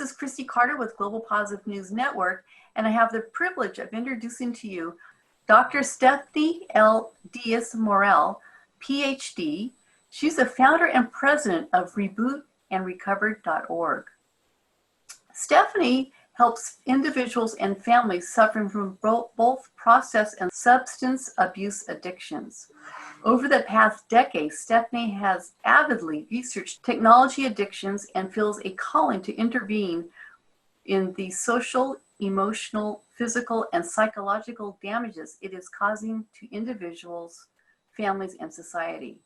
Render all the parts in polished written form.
is Christy Carter with Global Positive News Network, and I have the privilege of introducing to you Dr. Stephanie L. Diez-Morel, Ph.D. She's the founder and president of rebootandrecover.org. Stephanie helps individuals and families suffering from both process and substance abuse addictions. Over the past decade, Stephanie has avidly researched technology addictions and feels a calling to intervene in the social, emotional, physical, and psychological damages it is causing to individuals, families, and society.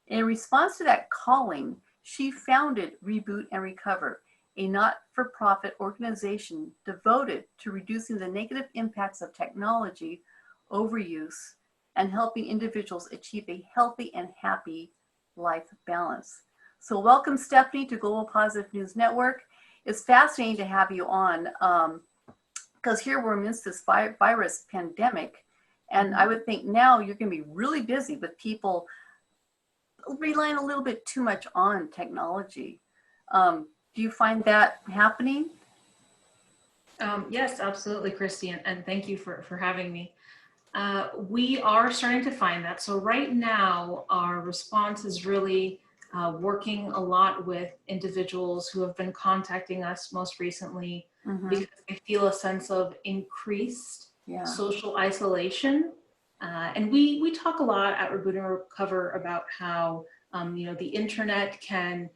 In response to that calling, she founded Reboot and Recover, a not-for-profit organization devoted to reducing the negative impacts of technology overuse and helping individuals achieve a healthy and happy life balance. So welcome, Stephanie, to Global Positive News Network. It's fascinating to have you on because here we're amidst this virus pandemic, and I would think now you're going to be really busy with people relying a little bit too much on technology. Do you find that happening? Yes, absolutely, Christy, and thank you for having me. We are starting to find that. So right now, our response is really working a lot with individuals who have been contacting us most recently because they feel a sense of increased social isolation. And we talk a lot at Reboot and Recover about how the internet can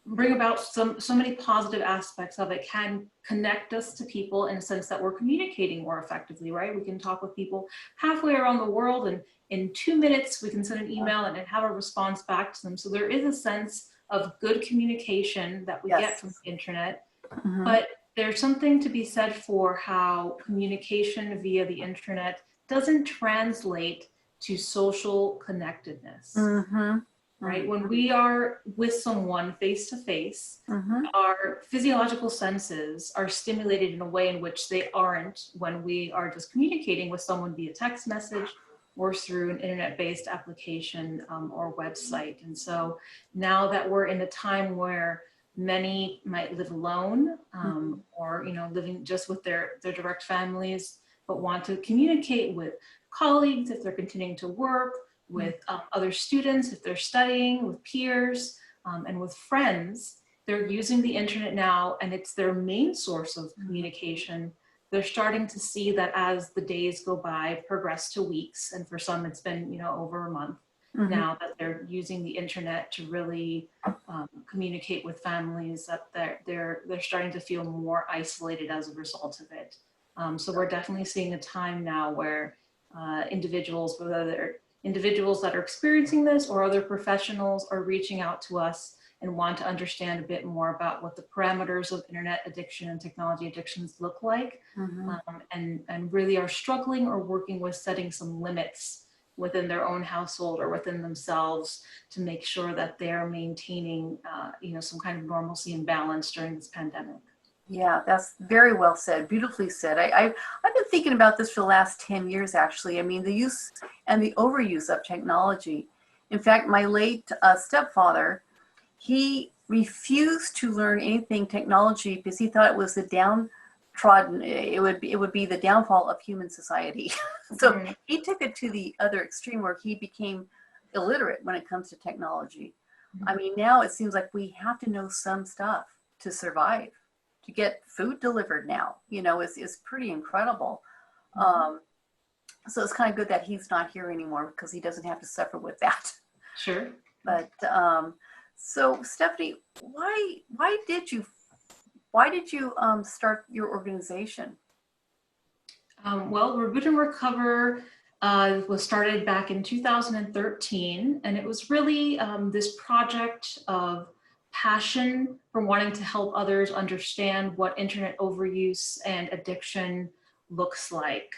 bring about so many positive aspects of it, can connect us to people in a sense that we're communicating more effectively, right? We can talk with people halfway around the world, and in 2 minutes we can send an email and have a response back to them. So there is a sense of good communication that we get from the internet, but there's something to be said for how communication via the internet doesn't translate to social connectedness. Right? When we are with someone face to face, our physiological senses are stimulated in a way in which they aren't when we are just communicating with someone via text message or through an internet-based application or website. And so now that we're in a time where many might live alone or living just with their direct families, but want to communicate with colleagues if they're continuing to work, with other students if they're studying, with peers, and with friends. They're using the internet now, and it's their main source of communication. They're starting to see that as the days go by, progress to weeks, and for some it's been over a month now, that they're using the internet to really communicate with families, that they're starting to feel more isolated as a result of it. So we're definitely seeing a time now where individuals, whether they're individuals that are experiencing this or other professionals, are reaching out to us and want to understand a bit more about what the parameters of internet addiction and technology addictions look like, and really are struggling or working with setting some limits within their own household or within themselves to make sure that they're maintaining some kind of normalcy and balance during this pandemic. Yeah, that's very well said, beautifully said. I've been thinking about this for the last 10 years, actually. I mean, the use and the overuse of technology. In fact, my late stepfather, he refused to learn anything technology because he thought it was the downtrodden, it would be the downfall of human society. So he took it to the other extreme where he became illiterate when it comes to technology. I mean, now it seems like we have to know some stuff to survive. To get food delivered now, is pretty incredible. So it's kind of good that he's not here anymore because he doesn't have to suffer with that. Sure. But so Stephanie, why did you start your organization? Well, Reboot and Recover was started back in 2013, and it was really this project of passion for wanting to help others understand what internet overuse and addiction looks like.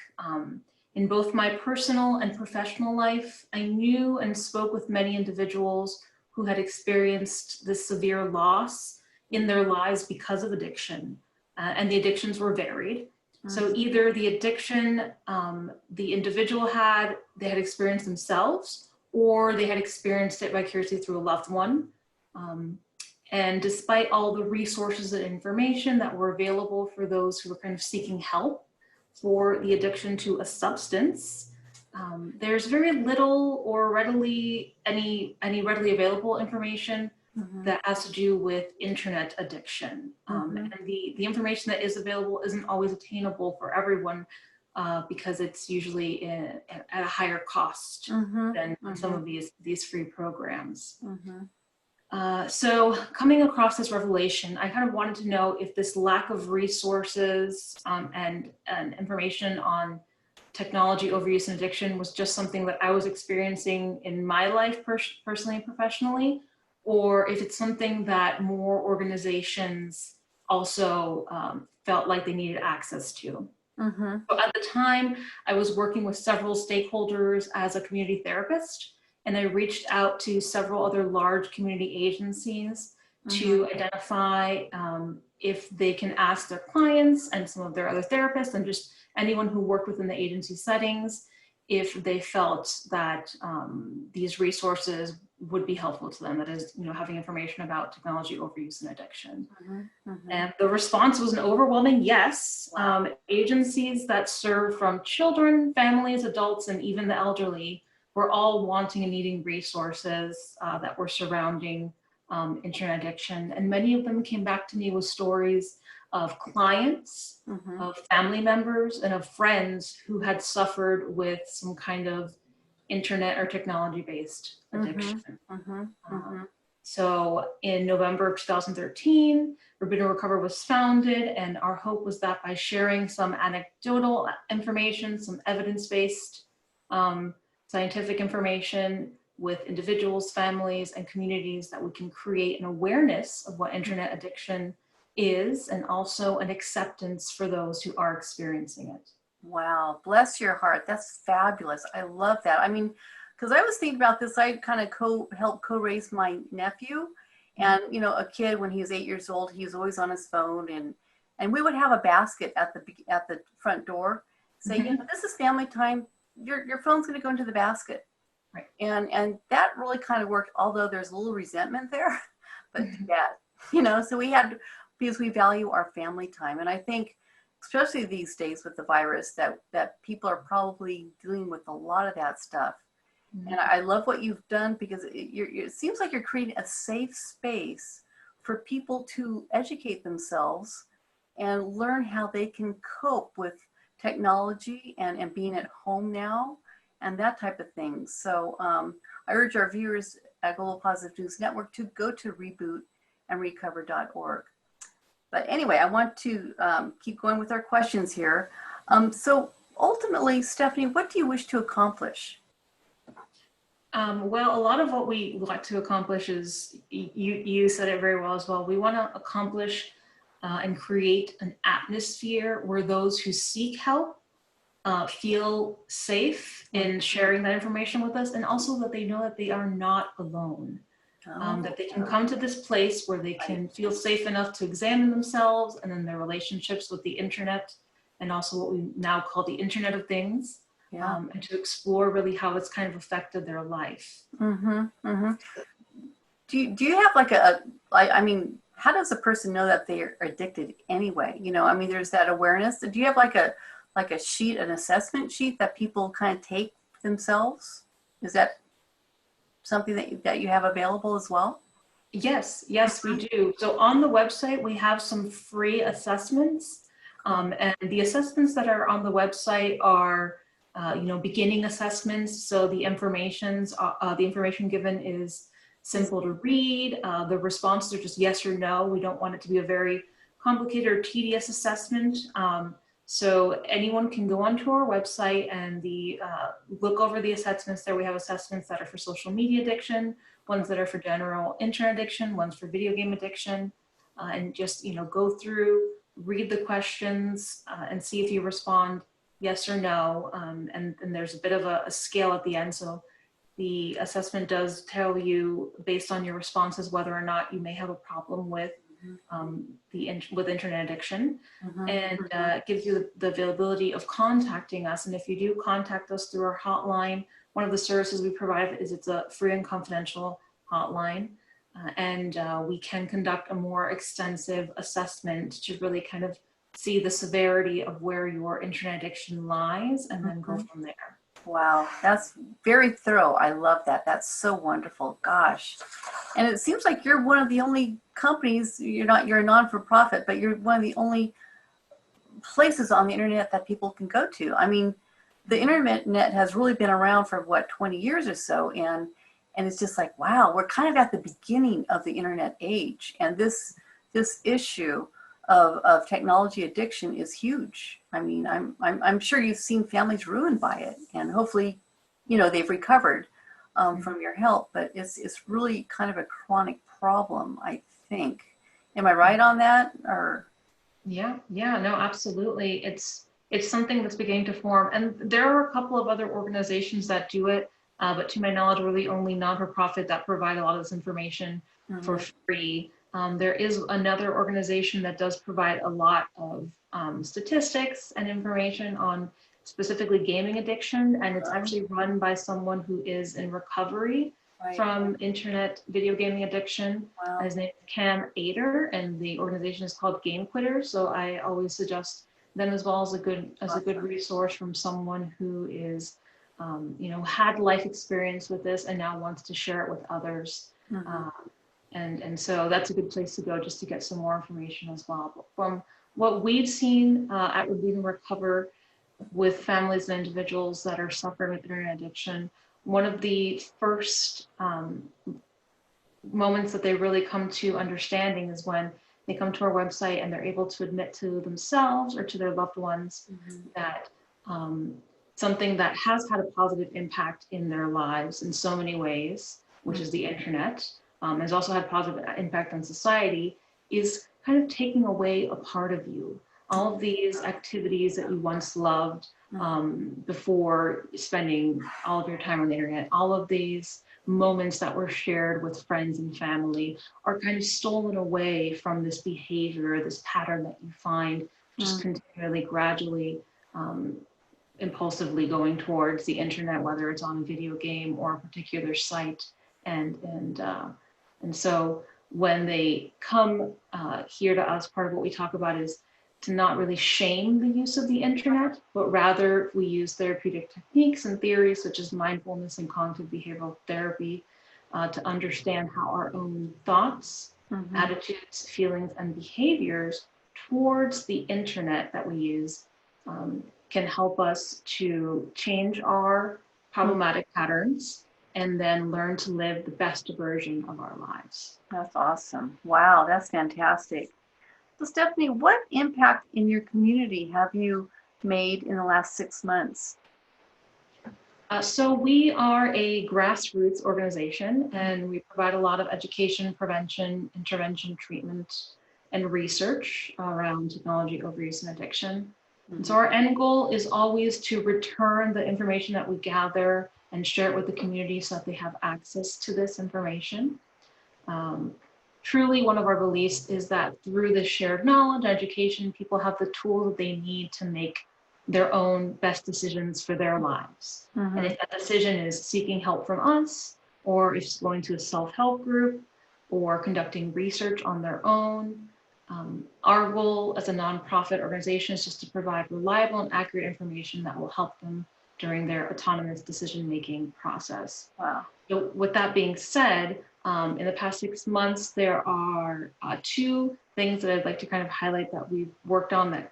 In both my personal and professional life, I knew and spoke with many individuals who had experienced this severe loss in their lives because of addiction, and the addictions were varied. So either the addiction the individual they had experienced themselves, or they had experienced it vicariously through a loved one. And despite all the resources and information that were available for those who were kind of seeking help for the addiction to a substance, there's very little or any readily available information that has to do with internet addiction. And the information that is available isn't always attainable for everyone because it's usually at a higher cost than some of these free programs. So coming across this revelation, I kind of wanted to know if this lack of resources and information on technology overuse and addiction was just something that I was experiencing in my life personally and professionally, or if it's something that more organizations also felt like they needed access to. So at the time, I was working with several stakeholders as a community therapist, and I reached out to several other large community agencies to identify if they can ask their clients and some of their other therapists and just anyone who worked within the agency settings if they felt that these resources would be helpful to them. That is, having information about technology overuse and addiction. And the response was an overwhelming yes. Agencies that serve from children, families, adults, and even the elderly were all wanting and needing resources that were surrounding internet addiction. And many of them came back to me with stories of clients, of family members, and of friends who had suffered with some kind of internet or technology-based addiction. So in November of 2013, Reboot and Recover was founded, and our hope was that by sharing some anecdotal information, some evidence-based scientific information with individuals, families, and communities, that we can create an awareness of what internet addiction is, and also an acceptance for those who are experiencing it. Wow, bless your heart. That's fabulous. I love that. I mean, because I was thinking about this, I kind of helped co-raise my nephew, and a kid when he was 8 years old, he was always on his phone, and we would have a basket at the front door, say, this is family time. Your phone's going to go into the basket, right? And that really kind of worked. Although there's a little resentment there, but yeah, so we had, because we value our family time, and I think, especially these days with the virus, that people are probably dealing with a lot of that stuff. And I love what you've done, because it seems like you're creating a safe space for people to educate themselves and learn how they can cope with technology and being at home now and that type of thing. So I urge our viewers at Global Positive News Network to go to rebootandrecover.org. But anyway, I want to keep going with our questions here. So ultimately, Stephanie, what do you wish to accomplish? Well, a lot of what we want to accomplish is, you said it very well as well. We want to accomplish and create an atmosphere where those who seek help feel safe in sharing that information with us, and also that they know that they are not alone. That they can come to this place where they can feel safe enough to examine themselves and then their relationships with the internet, and also what we now call the Internet of Things, and to explore really how it's kind of affected their life. Do you have like I mean, how does a person know that they are addicted anyway? I mean, there's that awareness. Do you have like a sheet, an assessment sheet that people kind of take themselves? Is that something that you have available as well? Yes, we do. So on the website, we have some free assessments. And the assessments that are on the website are, beginning assessments. So the information given is simple to read. The responses are just yes or no. We don't want it to be a very complicated or tedious assessment. So anyone can go onto our website and look over the assessments there. We have assessments that are for social media addiction, ones that are for general internet addiction, ones for video game addiction, and just go through, read the questions, and see if you respond yes or no. And there's a bit of a scale at the end. So the assessment does tell you, based on your responses, whether or not you may have a problem with internet addiction, and gives you the availability of contacting us. And if you do contact us through our hotline, one of the services we provide is it's a free and confidential hotline. and we can conduct a more extensive assessment to really kind of see the severity of where your internet addiction lies and then go from there. Wow, that's very thorough. I love that. That's so wonderful. Gosh. And it seems like you're one of the only companies, you're a non-for-profit, but you're one of the only places on the internet that people can go to. I mean, the internet has really been around for 20 years or so, and it's just like, wow, we're kind of at the beginning of the internet age, and this issue of technology addiction is huge. I mean, I'm sure you've seen families ruined by it, and hopefully, they've recovered from your help. But it's really kind of a chronic problem, I think. Am I right on that? Or yeah, no, absolutely. It's something that's beginning to form, and there are a couple of other organizations that do it, but to my knowledge, we're the only non-for-profit that provide a lot of this information for free. There is another organization that does provide a lot of statistics and information on specifically gaming addiction, and it's actually run by someone who is in recovery from internet video gaming addiction. Wow. His name is Cam Ader, and the organization is called Game Quitters. So I always suggest them as well as a good resource from someone who is, had life experience with this and now wants to share it with others. And so that's a good place to go just to get some more information as well. But from what we've seen at Reboot and Recover with families and individuals that are suffering with internet addiction, one of the first moments that they really come to understanding is when they come to our website and they're able to admit to themselves or to their loved ones that something that has had a positive impact in their lives in so many ways, which is the internet, has also had positive impact on society, is kind of taking away a part of you. All of these activities that you once loved before spending all of your time on the internet, all of these moments that were shared with friends and family are kind of stolen away from this behavior, this pattern that you find just continually, gradually, impulsively going towards the internet, whether it's on a video game or a particular site. And so when they come here to us, part of what we talk about is to not really shame the use of the internet, but rather we use therapeutic techniques and theories such as mindfulness and cognitive behavioral therapy to understand how our own thoughts, attitudes, feelings, and behaviors towards the internet that we use can help us to change our problematic patterns and then learn to live the best version of our lives. That's awesome. Wow, that's fantastic. So Stephanie, what impact in your community have you made in the last 6 months? So we are a grassroots organization, and we provide a lot of education, prevention, intervention, treatment, and research around technology overuse and addiction. And so our end goal is always to return the information that we gather and share it with the community so that they have access to this information. Truly, one of our beliefs is that through this shared knowledge, education, people have the tools that they need to make their own best decisions for their lives. And if that decision is seeking help from us, or if it's going to a self-help group, or conducting research on their own, our goal as a nonprofit organization is just to provide reliable and accurate information that will help them during their autonomous decision-making process. Wow. So with that being said, in the past 6 months, there are 2 things that I'd like to kind of highlight that we've worked on that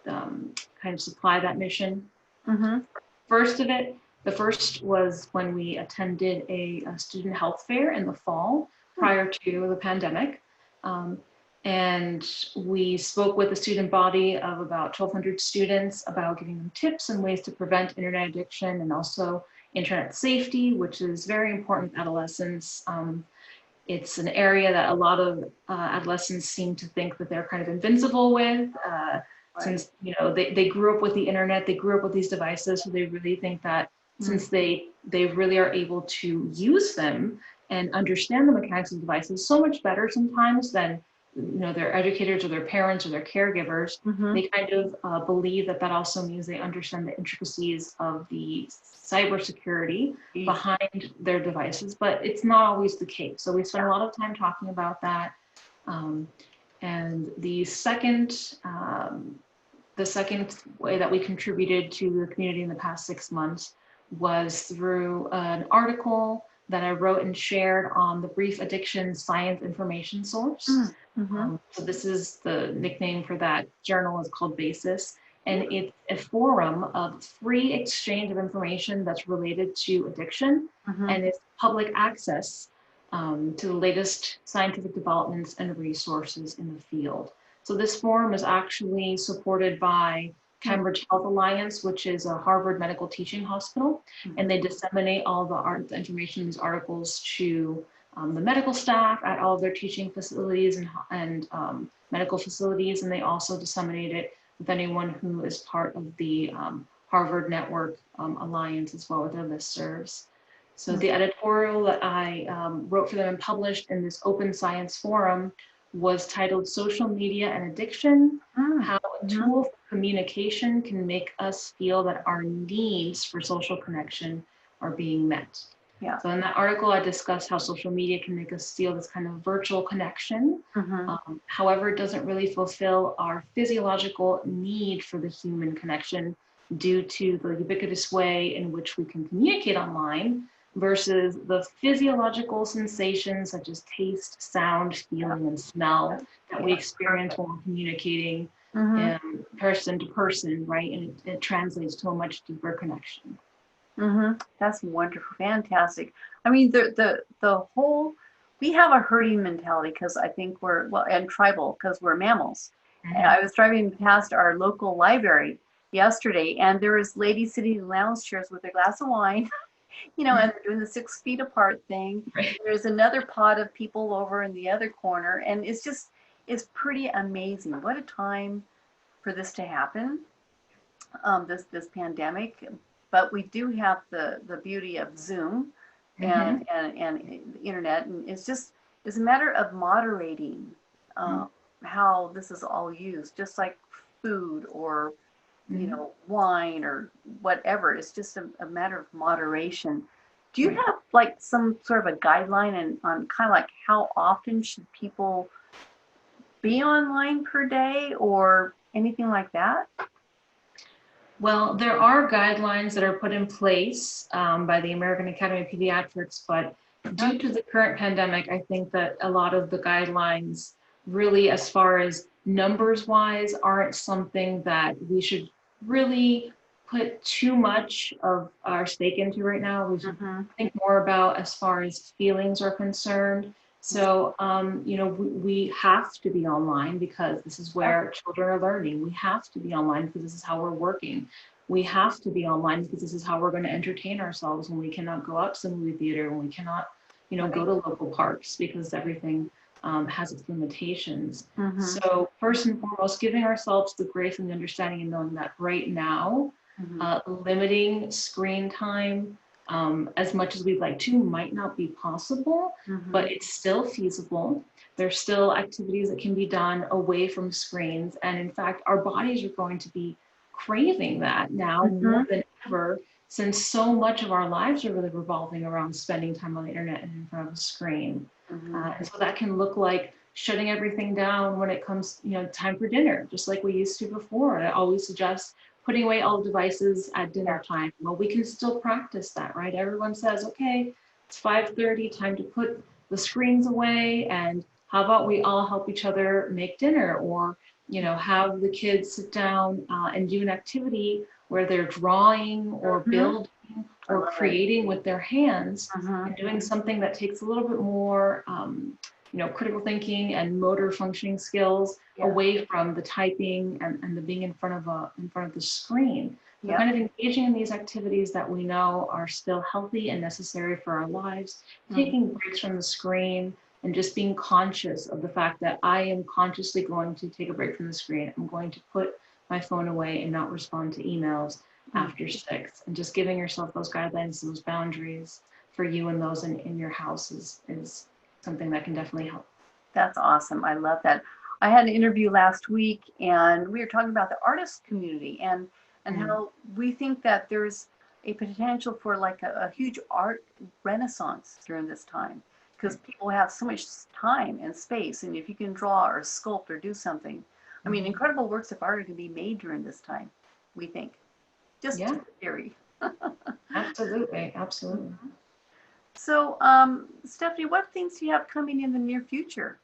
kind of supply that mission. The first was when we attended a student health fair in the fall prior to the pandemic. And we spoke with a student body of about 1,200 students about giving them tips and ways to prevent internet addiction and also internet safety, which is very important with adolescents. It's an area that a lot of adolescents seem to think that they're kind of invincible with, since they grew up with the internet, they grew up with these devices, so they really think that since they really are able to use them and understand the mechanics of devices so much better sometimes than their educators or their parents or their caregivers, Mm-hmm. they kind of believe that also means they understand the intricacies of the cybersecurity behind their devices, but it's not always the case. So we spend a lot of time talking about that. And the second way that we contributed to the community in the past 6 months was through an article that I wrote and shared on the Brief Addiction Science Information Source. Mm-hmm. So this is the nickname for that journal, is called Basis. And it's a forum of free exchange of information that's related to addiction, and it's public access to the latest scientific developments and resources in the field. So this forum is actually supported by Cambridge Health Alliance, which is a Harvard medical teaching hospital, and they disseminate all the information, these articles, to the medical staff at all of their teaching facilities and medical facilities, and they also disseminate it with anyone who is part of the Harvard Network Alliance as well, with their listservs. So the editorial that I wrote for them and published in this open science forum was titled "Social Media and Addiction: How a Tool for Communication Can Make Us Feel That Our Needs for Social Connection Are Being Met." Yeah. So in that article, I discussed how social media can make us feel this kind of virtual connection. However, it doesn't really fulfill our physiological need for the human connection due to the ubiquitous way in which we can communicate online versus the physiological sensations such as taste, sound, feeling, and smell that we experience when we're communicating person to person, right? And it translates to a much deeper connection. That's wonderful, fantastic. I mean, the whole, we have a herding mentality because I think and tribal because we're mammals. And I was driving past our local library yesterday, and there was ladies sitting in lounge chairs with a glass of wine, and they're doing the 6 feet apart thing. There's another pod of people over in the other corner, and it's pretty amazing. What a time for this to happen, this pandemic. But we do have the beauty of Zoom and the internet, and it's a matter of moderating how this is all used, just like food or wine or whatever. It's just a matter of moderation. Do you have like some sort of a guideline on kind of like how often should people be online per day or anything like that? Well, there are guidelines that are put in place by the American Academy of Pediatrics, but due to the current pandemic, I think that a lot of the guidelines really, as far as numbers wise, aren't something that we should really put too much of our stake into right now. We should think more about as far as feelings are concerned. So, we have to be online because this is where children are learning. We have to be online because this is how we're working. We have to be online because this is how we're going to entertain ourselves when we cannot go out to the movie theater, when we cannot, go to local parks because everything has its limitations. So first and foremost, giving ourselves the grace and the understanding and knowing that right now, limiting screen time as much as we'd like to might not be possible, but it's still feasible. There's still activities that can be done away from screens. And in fact, our bodies are going to be craving that now more than ever, since so much of our lives are really revolving around spending time on the internet and in front of a screen. And so that can look like shutting everything down when it comes, time for dinner, just like we used to before. I always suggest putting away all devices at dinner time. Well, we can still practice that, right? Everyone says, okay, it's 5:30, time to put the screens away, and how about we all help each other make dinner, or have the kids sit down and do an activity where they're drawing or building or creating with their hands, and doing something that takes a little bit more critical thinking and motor functioning skills away from the typing and the being in front of the screen. So kind of engaging in these activities that we know are still healthy and necessary for our lives, taking breaks from the screen, and just being conscious of the fact that I am consciously going to take a break from the screen. I'm going to put my phone away and not respond to emails after 6, and just giving yourself those guidelines, those boundaries for you and those in your house is something that can definitely help. That's awesome. I love that. I had an interview last week and we were talking about the artist community and how we think that there's a potential for like a huge art renaissance during this time because people have so much time and space. And if you can draw or sculpt or do something, I mean, incredible works of art can be made during this time, we think. Just Yeah, theory. absolutely, absolutely. So, Stephanie, what things do you have coming in the near future?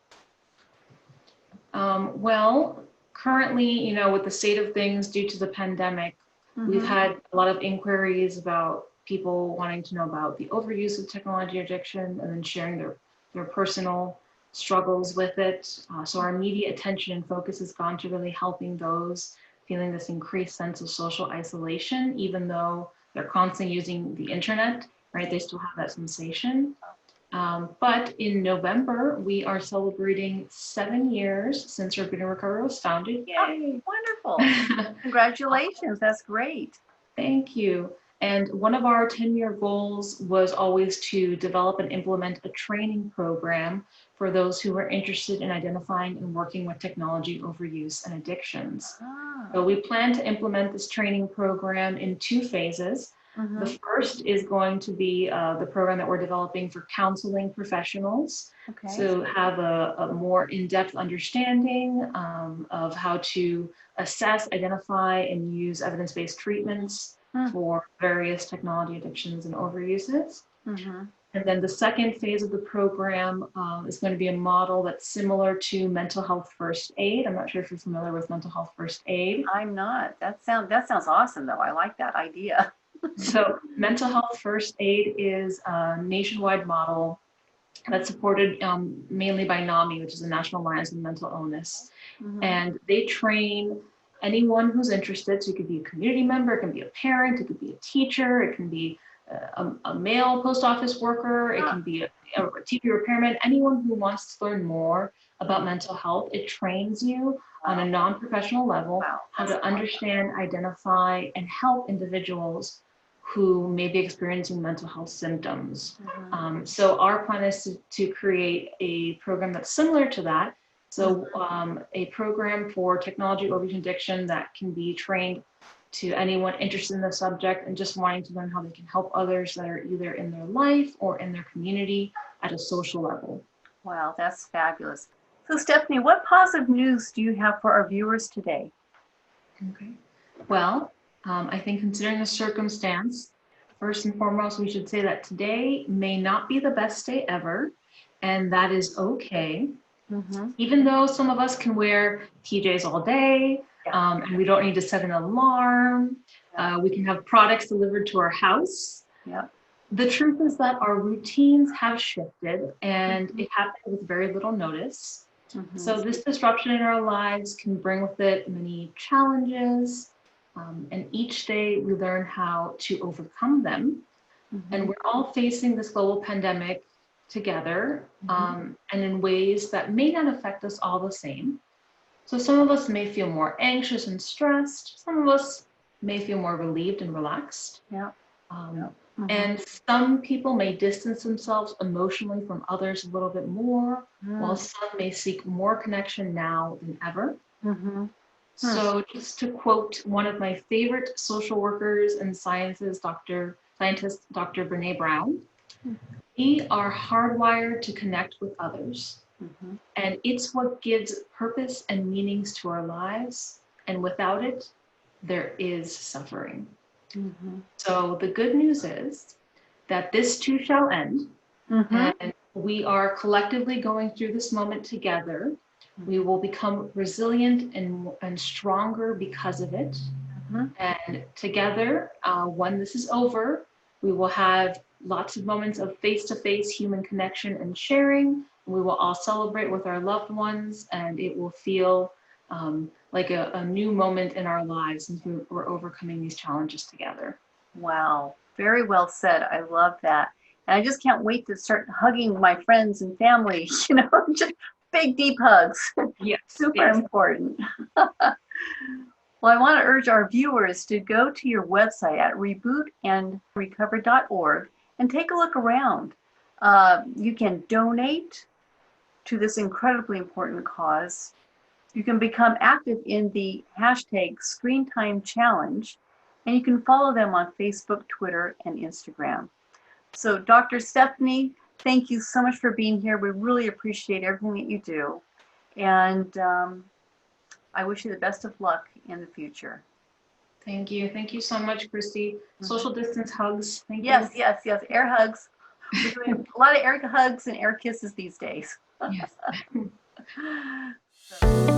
Well, currently, with the state of things due to the pandemic, we've had a lot of inquiries about people wanting to know about the overuse of technology addiction and then sharing their personal struggles with it. So our immediate attention and focus has gone to really helping those feeling this increased sense of social isolation, even though they're constantly using the internet, right? They still have that sensation. But in November, we are celebrating 7 years since Reboot and Recover was founded. Yay! Oh, wonderful. Congratulations. That's great. Thank you. And one of our 10-year goals was always to develop and implement a training program for those who were interested in identifying and working with technology overuse and addictions. So we plan to implement this training program in 2 phases. The first is going to be the program that we're developing for counseling professionals. Okay. So have a more in-depth understanding of how to assess, identify, and use evidence-based treatments for various technology addictions and overuses. And then the second phase of the program is going to be a model that's similar to mental health first aid. I'm not sure if you're familiar with mental health first aid. I'm not. That sounds awesome, though. I like that idea. So mental health first aid is a nationwide model that's supported mainly by NAMI, which is the National Alliance on Mental Illness. And they train anyone who's interested. So it could be a community member, it can be a parent, it could be a teacher, it can be a male post office worker, it can be a TV repairman, anyone who wants to learn more about mental health. It trains you on a non-professional level how to understand, identify, and help individuals who may be experiencing mental health symptoms. So our plan is to create a program that's similar to that. So a program for technology overuse addiction that can be trained to anyone interested in the subject and just wanting to learn how they can help others that are either in their life or in their community at a social level. Wow, that's fabulous. So Stephanie, what positive news do you have for our viewers today? Okay. Well, I think considering the circumstance, first and foremost, we should say that today may not be the best day ever, and that is okay. Even though some of us can wear PJs all day, and we don't need to set an alarm, we can have products delivered to our house. The truth is that our routines have shifted, and it happened with very little notice. So this disruption in our lives can bring with it many challenges, and each day we learn how to overcome them. And we're all facing this global pandemic together, and in ways that may not affect us all the same. So some of us may feel more anxious and stressed. Some of us may feel more relieved and relaxed. And some people may distance themselves emotionally from others a little bit more, while some may seek more connection now than ever. So just to quote one of my favorite social workers and scientist, Dr. Brene Brown, we are hardwired to connect with others. And it's what gives purpose and meanings to our lives. And without it, there is suffering. So the good news is that this too shall end. And we are collectively going through this moment together. We will become resilient and stronger because of it. And together, when this is over, we will have lots of moments of face-to-face human connection and sharing. We will all celebrate with our loved ones, and it will feel like a new moment in our lives since we're overcoming these challenges together. Wow, very well said. I love that. And I just can't wait to start hugging my friends and family, just big, deep hugs. Yes. Super important. Well, I want to urge our viewers to go to your website at rebootandrecover.org and take a look around. You can donate, to this incredibly important cause. You can become active in the hashtag Screen Time Challenge, and you can follow them on Facebook, Twitter, and Instagram. So Dr. Stephanie, thank you so much for being here. We really appreciate everything that you do. And I wish you the best of luck in the future. Thank you. Thank you so much, Christy. Social distance hugs. Thank you. Yes, yes, yes. Air hugs. We're doing a lot of air hugs and air kisses these days. Yes. So.